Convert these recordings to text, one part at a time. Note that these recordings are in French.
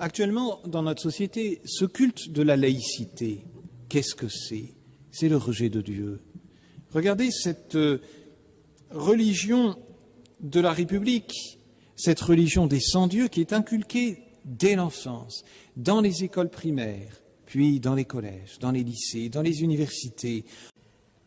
Actuellement, dans notre société, ce culte de la laïcité, qu'est-ce que c'est? C'est le rejet de Dieu. Regardez cette religion de la République, cette religion des sans-dieu qui est inculquée dès l'enfance, dans les écoles primaires, puis dans les collèges, dans les lycées, dans les universités.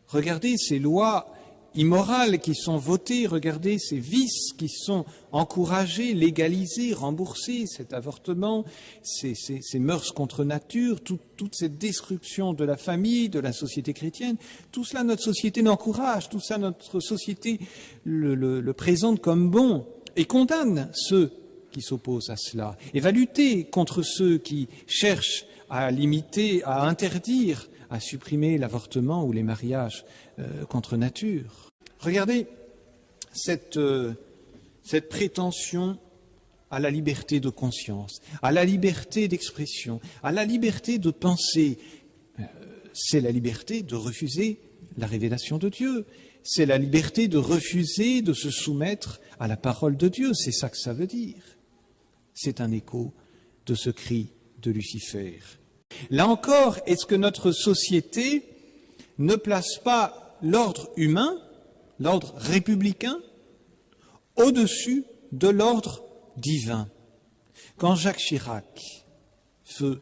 Regardez ces lois immorales qui sont votées, regardez ces vices qui sont encouragés, légalisés, remboursés, cet avortement, ces mœurs contre nature, toute cette destruction de la famille, de la société chrétienne. Tout cela, notre société l'encourage, tout ça, notre société le présente comme bon et condamne ceux qui s'opposent à cela et va lutter contre ceux qui cherchent à limiter, à interdire, à supprimer l'avortement ou les mariages contre nature. Regardez cette prétention à la liberté de conscience, à la liberté d'expression, à la liberté de penser. C'est la liberté de refuser la révélation de Dieu. C'est la liberté de refuser de se soumettre à la parole de Dieu. C'est ça que ça veut dire. C'est un écho de ce cri de Lucifer. Là encore, est-ce que notre société ne place pas l'ordre humain, l'ordre républicain, au-dessus de l'ordre divin? Quand Jacques Chirac, feu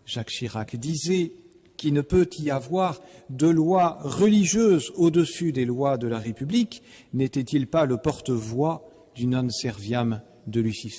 Jacques Chirac, disait qu'il ne peut y avoir de loi religieuse au-dessus des lois de la République, n'était-il pas le porte-voix du non serviam de Lucifer?